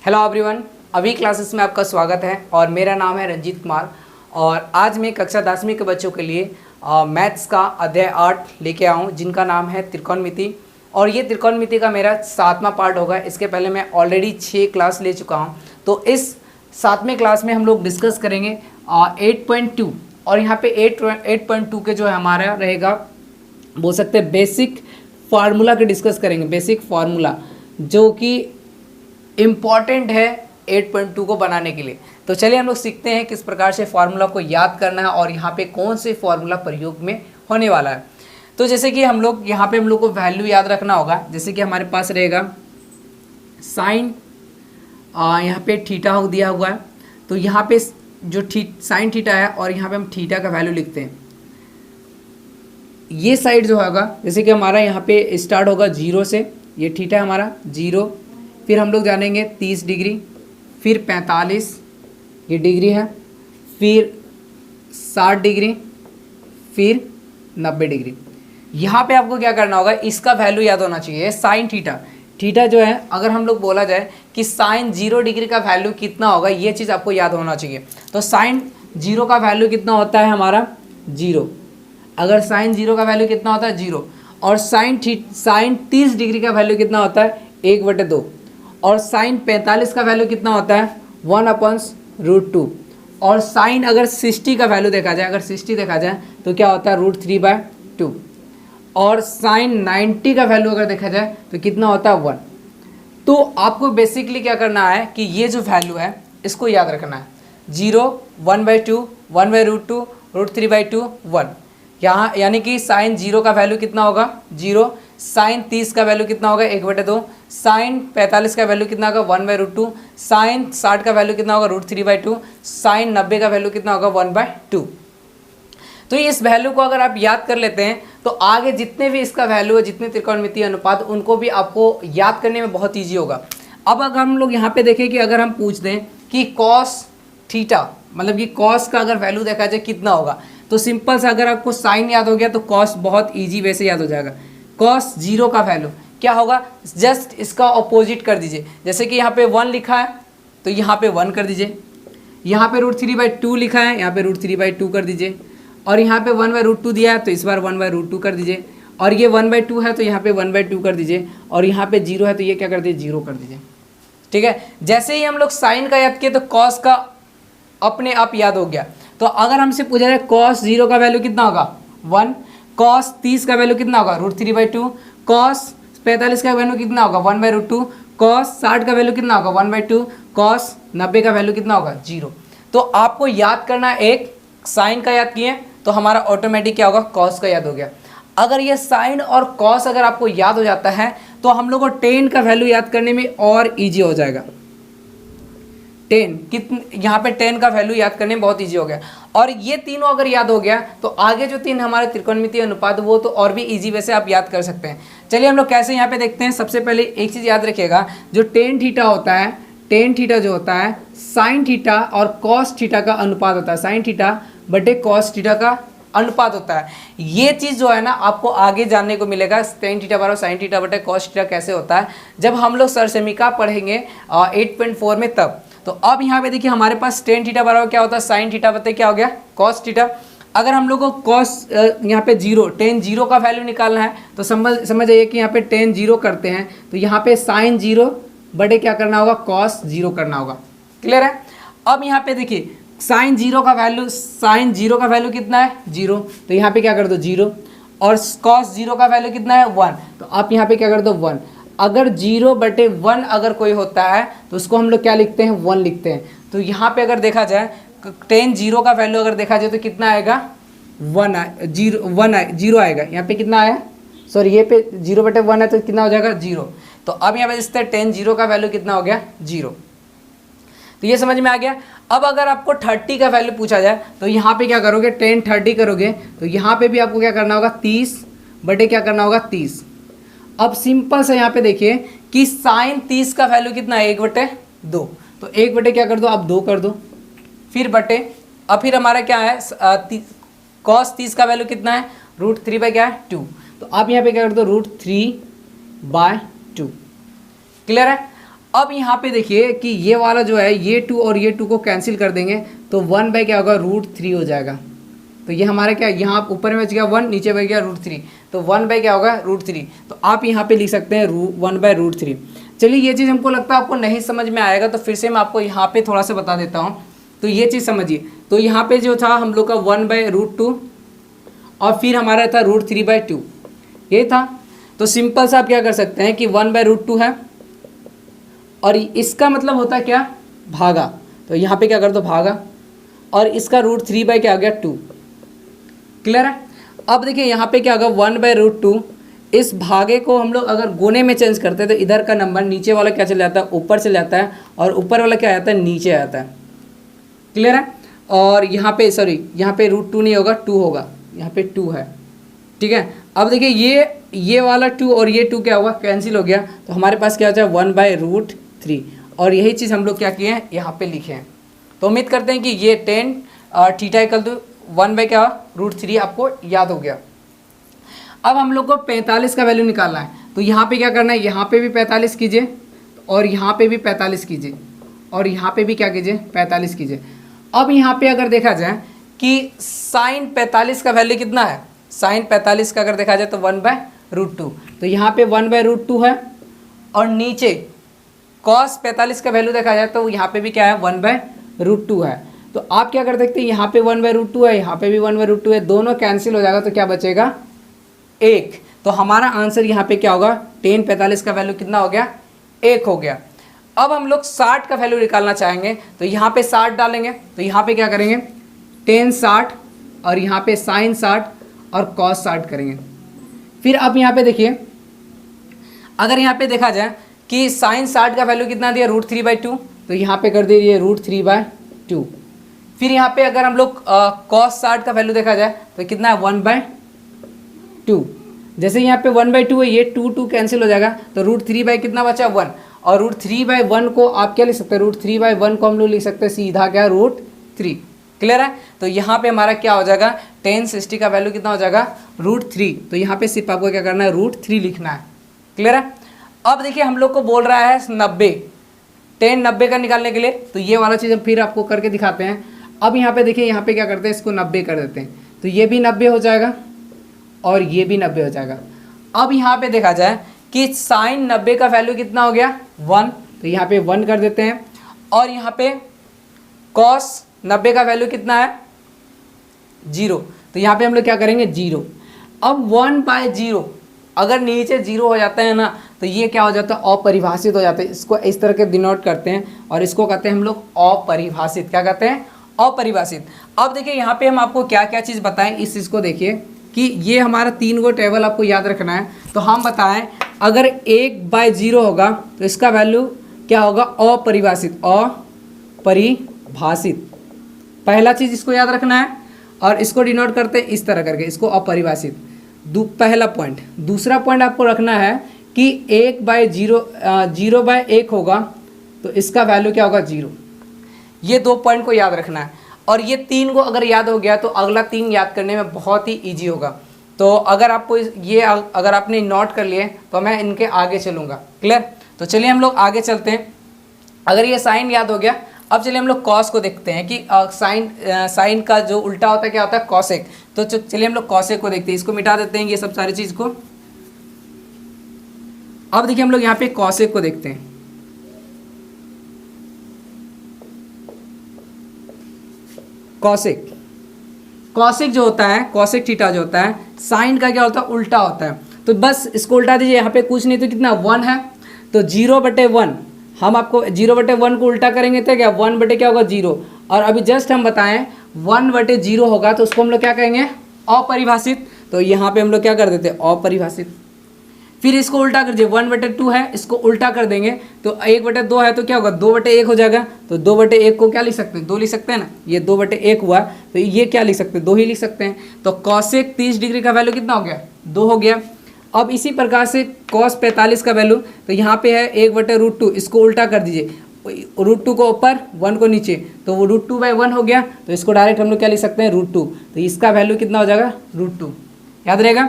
Hello everyone, अभी classes में आपका स्वागत है और मेरा नाम है रंजीत कुमार। और आज मैं कक्षा 10वीं के बच्चों के लिए मैथ्स का अध्याय 8 लेके आया हूँ, जिनका नाम है त्रिकोणमिति। और ये त्रिकोणमिति का मेरा 7वां पार्ट होगा। इसके पहले मैं ऑलरेडी 6 क्लास ले चुका हूँ। तो इस 7वें क्लास में हम लोग डिस्कस करेंगे 8.2। और यहाँ पे 8.2 के जो है हमारा रहेगा, बोल सकते हैं बेसिक फार्मूला के डिस्कस करेंगे। बेसिक फार्मूला जो कि इम्पॉर्टेंट है 8.2 को बनाने के लिए। तो चलिए हम लोग सीखते हैं किस प्रकार से फार्मूला को याद करना है और यहाँ पे कौन से फार्मूला प्रयोग में होने वाला है। तो जैसे कि हम लोग यहाँ पे हम लोग को वैल्यू याद रखना होगा। जैसे कि हमारे पास रहेगा साइन, यहाँ पे थीटा हो दिया हुआ है। तो यहाँ पे जो साइन थीटा है और यहाँ पे हम थीटा का वैल्यू लिखते हैं। ये साइड जो होगा, जैसे कि हमारा यहाँ पे स्टार्ट होगा 0 से, ये थीटा हमारा 0, फिर हम लोग जानेंगे 30 डिग्री, फिर 45 ये डिग्री है, फिर 60 डिग्री, फिर 90 डिग्री। यहाँ पे आपको क्या करना होगा, इसका वैल्यू याद होना चाहिए। साइन थीटा, थीटा जो है अगर हम लोग बोला जाए कि साइन 0 डिग्री का वैल्यू कितना होगा, ये चीज़ आपको याद होना चाहिए। तो साइन 0 का वैल्यू कितना होता है हमारा 0। अगर साइन 0 का वैल्यू कितना होता है 0, और साइन 30 डिग्री का वैल्यू कितना होता है 1/2, और साइन 45 का वैल्यू कितना होता है 1/√2, और साइन अगर 60 का वैल्यू देखा जाए, अगर 60 देखा जाए तो क्या होता है √3/2, और साइन 90 का वैल्यू अगर देखा जाए तो कितना होता है 1। तो आपको बेसिकली क्या करना है कि ये जो वैल्यू है इसको याद रखना है। 0, 1/2, 1/√2, √3/2, 1। यहाँ यानी कि साइन 0 का वैल्यू कितना होगा 0, साइन 30 का वैल्यू कितना होगा 1/2, साइन 45 का वैल्यू कितना होगा 1/√2, साइन 60 का वैल्यू कितना होगा √3/2, साइन 90 का वैल्यू कितना होगा 1/2। तो इस वैल्यू को अगर आप याद कर लेते हैं तो आगे जितने भी इसका वैल्यू है, जितने त्रिकोणमितीय अनुपात, उनको भी आपको याद करने में बहुत ईजी होगा। अब अगर हम लोग यहाँ पे देखें कि अगर हम पूछ दें कि कॉस थीटा, मतलब कि कॉस का अगर वैल्यू देखा जाए कितना होगा, तो सिंपल सा अगर आपको साइन याद हो गया तो कॉस बहुत ईजी वे से याद हो जाएगा। कॉस 0 का वैल्यू क्या होगा, जस्ट इसका ऑपोजिट कर दीजिए। जैसे कि यहाँ पे 1 लिखा है तो यहाँ पे 1 कर दीजिए, यहाँ पे √3/2 लिखा है, यहाँ पे √3/2 कर दीजिए, और यहाँ पे 1/√2 दिया है तो इस बार 1/√2 कर दीजिए, और ये 1/2 है तो यहाँ पे 1/2 कर दीजिए, और यहाँ पे 0 है तो ये क्या कर दीजिए 0 कर दीजिए। ठीक है, जैसे ही हम लोग साइन का याद किए तो कॉस का अपने आप याद हो गया। तो अगर हमसे पूछा जाए कॉस 0 का वैल्यू कितना होगा 1, कॉस 30 का वैल्यू कितना होगा √3/2, कॉस 45 का वैल्यू कितना होगा 1/√2, कॉस 60 का वैल्यू कितना होगा 1/2, कॉस 90 का वैल्यू कितना होगा 0। तो आपको याद करना, एक साइन का याद किए तो हमारा ऑटोमेटिक क्या होगा कॉस का याद हो गया। अगर ये साइन और कॉस अगर आपको याद हो जाता है तो हम लोग को टेन का वैल्यू याद करने में और ईजी हो जाएगा। 10 कितने, यहाँ पे 10 का वैल्यू याद करने में बहुत ईजी हो गया। और ये तीनों अगर याद हो गया तो आगे जो 3 हमारे त्रिकोणमितीय अनुपात वो तो और भी ईजी वैसे आप याद कर सकते हैं। चलिए हम लोग कैसे यहाँ पे देखते हैं। सबसे पहले एक चीज़ याद रखिएगा, जो टेन थीटा होता है, टेन थीटा जो होता है साइन थीटा और कॉस थीटा का अनुपात होता है। साइन थीटा बटे कॉस थीटा का अनुपात होता है। ये चीज़ जो है ना आपको आगे जानने को मिलेगा, टेन थीटा बराबर साइन थीटा बटे कॉस थीटा कैसे होता है, जब हम लोग सरसमीका पढ़ेंगे 8.4 में तब। तो अब यहाँ पे देखिए हमारे पास टेन थीटा बराबर क्या होता है साइन थीटा बटे क्या हो गया कॉस थीटा। अगर हम लोग को कॉस यहाँ पे 0 टेन 0 का वैल्यू निकालना है तो समझ आइए कि यहाँ पे टेन 0 करते हैं तो यहाँ पे साइन 0 बटे क्या करना होगा कॉस 0 करना होगा। क्लियर है। अब यहाँ पे देखिए साइन 0 का वैल्यू कितना है 0, तो यहाँ पे क्या कर दो 0, और कॉस 0 का वैल्यू कितना है 1, तो आप यहाँ पे क्या कर दो 1। अगर 0/1 अगर कोई होता है तो उसको हम लोग क्या लिखते हैं 1 लिखते हैं। तो यहाँ पे अगर देखा जाए टेन 0 का वैल्यू अगर देखा जाए तो कितना आएगा 0 आएगा। यहाँ पे कितना आया, सॉरी ये पे 0/1 है तो कितना हो जाएगा 0। तो अब यहाँ पे देखते हैं टेन 0 का वैल्यू कितना हो गया 0। तो ये समझ में आ गया। अब अगर आपको 30 का वैल्यू पूछा जाए तो यहाँ पे क्या करोगे, टेन 30 करोगे तो यहाँ पे भी आपको क्या करना होगा 30 बटे क्या करना होगा 30। अब सिंपल से यहाँ पे देखिए कि साइन 30 का वैल्यू कितना है 1/2, तो 1 बटे क्या कर दो आप 2 कर दो, फिर बटे, अब फिर हमारा क्या है कॉस 30 का वैल्यू कितना है √3 बाय क्या है 2, तो आप यहाँ पे क्या कर दो √3/2। क्लियर है। अब यहाँ पे देखिए कि ये वाला जो है ये 2 और ये 2 को कैंसिल कर देंगे तो 1 बाय क्या होगा √3 हो जाएगा। तो ये हमारा क्या यहाँ ऊपर में बच गया 1, नीचे बच गया √3, तो 1 बाय क्या होगा √3। तो आप यहाँ पे लिख सकते हैं 1 बाय √3। चलिए ये चीज़ हमको लगता है आपको नहीं समझ में आएगा, तो फिर से मैं आपको यहाँ पे थोड़ा सा बता देता हूँ। तो ये चीज़ समझिए, तो यहाँ पे जो था हम लोग का 1 बाय √2 और फिर हमारा था √3/2 ये था। तो सिंपल सा आप क्या कर सकते हैं कि 1 बाय √2 है और इसका मतलब होता है क्या, भागा। तो यहाँ पे क्या कर दो भागा, और इसका √3 बाय क्या आ गया 2। क्लियर है। अब देखिए यहाँ पे क्या होगा 1 बाय √2, इस भागे को हम लोग अगर गुने में चेंज करते हैं तो इधर का नंबर नीचे वाला क्या चले जाता है, ऊपर चले जाता है, और ऊपर वाला क्या आता है, नीचे आता है। क्लियर है। और यहाँ पे सॉरी यहाँ पे √2 नहीं होगा, 2 होगा, यहाँ पे 2 है। ठीक है। अब देखिए ये वाला 2 और ये 2 क्या होगा, कैंसिल हो गया, तो हमारे पास क्या हो जाए 1 बाय √3। और यही चीज़ हम लोग क्या किए हैं यहाँ पे लिखे हैं। तो उम्मीद करते हैं कि ये tan theta equal to 1 by क्या √3 आपको याद हो गया। अब हम लोग को 45 का वैल्यू निकालना है। तो यहाँ पे क्या करना है, यहाँ पे भी 45 कीजिए और यहाँ पे भी 45 कीजिए और यहाँ पे भी क्या कीजिए 45 कीजिए। अब यहाँ पे अगर देखा जाए कि साइन 45 का वैल्यू कितना है, साइन 45 का अगर देखा जाए तो 1 बाय √2। तो यहाँ पे 1 बाय √2 है और नीचे कॉस 45 का वैल्यू देखा जाए तो यहाँ पे भी क्या है 1 बाय √2 है। तो आप क्या कर सकते हैं, यहाँ पे 1 बाय √2 है, यहाँ पे भी 1 बाय √2 है, दोनों कैंसिल हो जाएगा तो क्या बचेगा 1। तो हमारा आंसर यहाँ पे क्या होगा, tan 45 का वैल्यू कितना हो गया, 1 हो गया। अब हम लोग 60 का वैल्यू निकालना चाहेंगे तो यहाँ पे 60 डालेंगे। तो यहाँ पे क्या करेंगे tan 60 और यहाँ पे sin 60 और cos 60 करेंगे। फिर अब यहाँ पे देखिए, अगर यहाँ पे देखा जाए कि sin 60 का वैल्यू कितना दिया √3/2, तो यहाँ पे कर दीजिए √3/2। फिर यहाँ पे अगर हम लोग cos 60 का वैल्यू देखा जाए तो कितना है 1/2। जैसे यहाँ पे 1/2 है, ये 2 कैंसिल हो जाएगा तो √3 बाई कितना बचा 1, और √3/1 को आप क्या लिख सकते हैं, √3/1 को हम लोग लिख सकते हैं सीधा क्या √3। क्लियर है। तो यहाँ पे हमारा क्या हो जाएगा tan 60 का वैल्यू कितना हो जाएगा √3। तो यहाँ पे सिर्फ आपको क्या करना है √3 लिखना है। क्लियर है। अब देखिए हम लोग को बोल रहा है 90, tan 90 का निकालने के लिए, तो ये वाला चीज़ हम फिर आपको करके दिखाते हैं। अब यहाँ पे देखिए, यहाँ पे क्या करते हैं, इसको 90 कर देते हैं, तो ये भी 90 हो जाएगा और ये भी 90 हो जाएगा। अब यहाँ पे देखा जाए कि साइन 90 का वैल्यू कितना हो गया 1, तो यहाँ पे 1 कर देते हैं, और यहाँ पे कॉस 90 का वैल्यू कितना है 0, तो यहाँ पे हम लोग क्या करेंगे 0। अब 1/0 अगर नीचे 0 हो जाता है ना, तो ये क्या हो जाता है अपरिभाषित हो जाता है। इसको इस तरह के डिनोट करते हैं और इसको कहते हैं हम लोग अपरिभाषित। क्या कहते हैं, अपरिभाषित। अब देखिए यहाँ पे हम आपको क्या क्या चीज़ बताएं, इस चीज़ को देखिए कि ये हमारा 3 गो टेबल आपको याद रखना है। तो हम बताएं अगर 1/0 होगा तो इसका वैल्यू क्या होगा अपरिभाषित, अपरिभाषित। पहला चीज़ इसको याद रखना है और इसको डिनोट करते हैं इस तरह करके, इसको अपरिभाषित, पहला पॉइंट। दूसरा पॉइंट आपको रखना है कि 0/1 होगा तो इसका वैल्यू क्या होगा 0। ये 2 पॉइंट को याद रखना है, और ये 3 को अगर याद हो गया तो अगला 3 याद करने में बहुत ही ईजी होगा। तो अगर आपको ये अगर आपने नोट कर लिए तो मैं इनके आगे चलूँगा। क्लियर। तो चलिए हम लोग आगे चलते हैं। अगर ये साइन याद हो गया, अब चलिए हम लोग कॉस को देखते हैं कि साइन का जो उल्टा होता है क्या होता है कॉसेक। तो चलिए हम लोग कॉसेक को देखते हैं, इसको मिटा देते हैं ये सब सारी चीज़ को। अब देखिए हम लोग यहाँ पे कॉसेक को देखते हैं। कॉसेक जो होता है, कॉसेक थीटा जो होता है, साइन का क्या होता है उल्टा होता है। तो बस इसको उल्टा दीजिए, यहाँ पे कुछ नहीं तो कितना 1 है, तो 0/1 हम आपको 0/1 को उल्टा करेंगे तो क्या 1 क्या होगा 0। और अभी जस्ट हम बताएं 1/0 होगा तो उसको हम लोग क्या कहेंगे अपरिभाषित। तो यहाँ पे हम लोग क्या कर देते हैं अपरिभाषित। फिर इसको उल्टा कर दीजिए, 1/2 है, इसको उल्टा कर देंगे तो 1/2 है तो क्या होगा 2/1 हो जाएगा। तो 2/1 को क्या लिख सकते हैं 2 लिख सकते हैं ना, ये 2/1 हुआ तो ये क्या लिख सकते हैं 2 ही लिख सकते हैं। तो कॉसेक 30 डिग्री का वैल्यू कितना हो गया 2 हो गया। अब इसी प्रकार से कॉस 45 का वैल्यू, तो यहाँ पे है 1/√2, इसको उल्टा कर दीजिए, √2 को ऊपर 1 को नीचे, तो वो √2/1 हो गया। तो इसको डायरेक्ट हम लोग क्या लिख सकते हैं √2, तो इसका वैल्यू कितना हो जाएगा √2, याद रहेगा।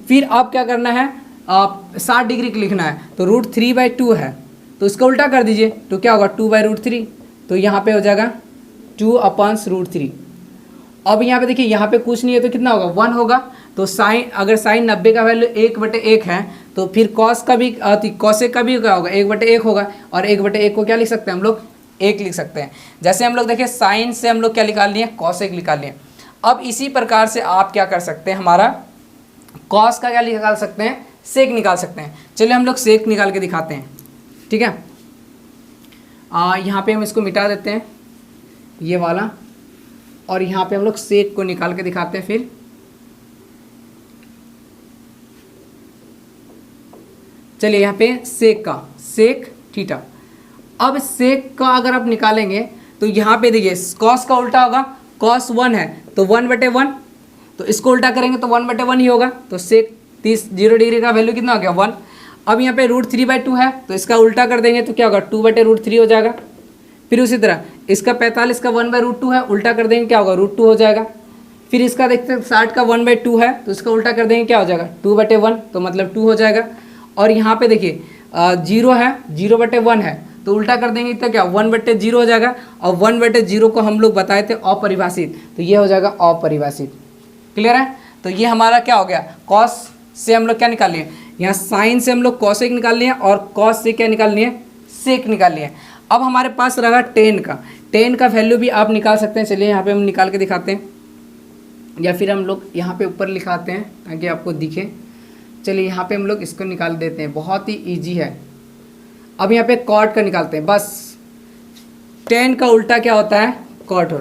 फिर अब क्या करना है आप 60 डिग्री लिखना है, तो √3/2 है, तो इसका उल्टा कर दीजिए तो क्या होगा 2/√3, तो यहाँ पे हो जाएगा 2/√3। अब यहाँ पे देखिए यहाँ पे कुछ नहीं है तो कितना होगा 1 होगा। तो साइन, अगर साइन 90 का वैल्यू 1/1 है तो फिर कॉस का भी कॉसेक का भी क्या होगा 1/1 होगा, और 1/1 को क्या लिख सकते हैं हम लोग 1 लिख सकते हैं। जैसे हम लोग देखिए साइन से हम लोग क्या निकाल लिए कॉसेक निकाल लिए। अब इसी प्रकार से आप क्या कर सकते हैं, हमारा कॉस का क्या निकाल सकते हैं सेक निकाल सकते हैं। चलिए हम लोग सेक निकाल के दिखाते हैं, ठीक है। यहाँ पे हम इसको मिटा देते हैं ये वाला, और यहाँ पे हम लोग सेक को निकाल के दिखाते हैं। फिर चलिए यहाँ पे सेक का सेक थीटा। अब सेक का अगर आप निकालेंगे तो यहाँ पे देखिए कॉस का उल्टा होगा, कॉस 1 है तो 1/1, तो इसको उल्टा करेंगे तो 1/1 ही होगा। तो सेक 0 डिग्री का वैल्यू कितना हो गया 1। अब यहाँ पे √3/2 है तो इसका उल्टा कर देंगे तो क्या होगा 2/√3 हो जाएगा। फिर उसी तरह इसका 45 का 1/√2 है, उल्टा कर देंगे क्या होगा √2 हो जाएगा। फिर इसका देखते हैं 60 का 1/2 है तो इसका उल्टा कर देंगे क्या हो जाएगा 2/1, तो मतलब 2 हो जाएगा। और यहाँ पे देखिए 0 है 0/1 है तो उल्टा कर देंगे तो क्या 1/0 हो जाएगा, और 1/0 को हम लोग बताए थे अपरिभाषित, तो ये हो जाएगा अपरिभाषित। क्लियर है। तो ये हमारा क्या हो गया, कॉस से हम लोग क्या निकाल लिए, यहाँ साइन से हम लोग कॉसेक निकाल लिए और कॉस से क्या निकाल लिए सेक निकाल लिए। अब हमारे पास रहा टेन का वैल्यू भी आप निकाल सकते हैं। चलिए यहाँ पे हम निकाल के दिखाते हैं, या फिर हम लोग यहाँ पे ऊपर लिखाते हैं ताकि आपको दिखे। चलिए यहाँ पे हम लोग इसको निकाल देते हैं, बहुत ही ईजी है। अब यहाँ पे कॉट का निकालते हैं, बस टेन का उल्टा क्या होता है कॉट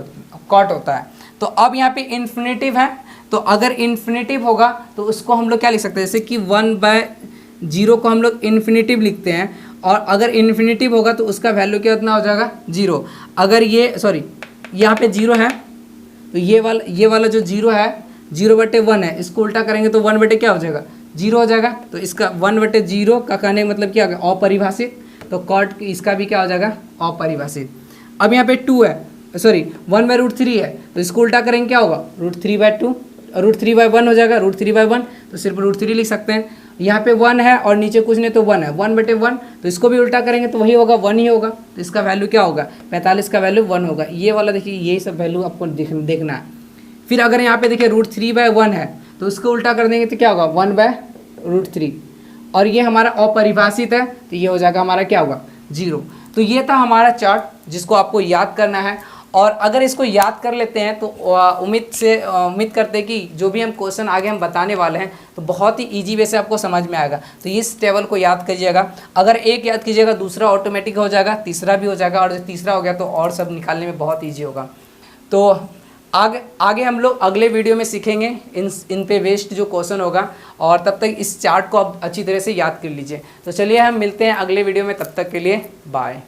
होता है। तो अब यहाँ पे इन्फिनेटिव है, तो अगर इन्फिनेटिव होगा तो उसको हम लोग क्या लिख सकते हैं, जैसे कि 1/0 को हम लोग इन्फिनेटिव लिखते हैं, और अगर इन्फिनेटिव होगा तो उसका वैल्यू क्या कितना हो जाएगा 0। अगर ये यहाँ पे 0 है तो ये वाला जो 0 है 0/1 है, इसको उल्टा करेंगे तो 1/ क्या हो जाएगा 0 हो जाएगा। तो इसका 1/0 का कहने का मतलब क्या हो गया अपरिभाषित, तो कॉट इसका भी क्या हो जाएगा अपरिभाषित। अब यहाँ पे 2 है 1/√3 है तो इसको उल्टा करेंगे क्या होगा √3/2, √3/1 हो जाएगा, √3/1 तो सिर्फ √3 लिख सकते हैं। यहाँ पे 1 है और नीचे कुछ नहीं तो 1 है 1/1, तो इसको भी उल्टा करेंगे तो वही होगा 1 ही होगा। तो इसका वैल्यू क्या होगा 45 का वैल्यू 1 होगा। ये वाला देखिए यही सब वैल्यू आपको देखना है। फिर अगर यहाँ पे देखिए √3/1 है तो उसको उल्टा कर देंगे तो क्या होगा 1/√3, और ये हमारा अपरिभाषित है तो ये हो जाएगा हमारा क्या होगा 0। तो ये था हमारा चार्ट जिसको आपको याद करना है, और अगर इसको याद कर लेते हैं तो उम्मीद करते हैं कि जो भी हम क्वेश्चन आगे हम बताने वाले हैं तो बहुत ही इजी वे से आपको समझ में आएगा। तो इस टेबल को याद करिएगा, अगर एक याद कीजिएगा दूसरा ऑटोमेटिक हो जाएगा, तीसरा भी हो जाएगा, और जब तीसरा हो गया तो और सब निकालने में बहुत ईजी होगा। तो आगे हम लोग अगले वीडियो में सीखेंगे इन पे वेस्ट जो क्वेश्चन होगा, और तब तक इस चार्ट को आप अच्छी तरह से याद कर लीजिए। तो चलिए हम मिलते हैं अगले वीडियो में, तब तक के लिए बाय।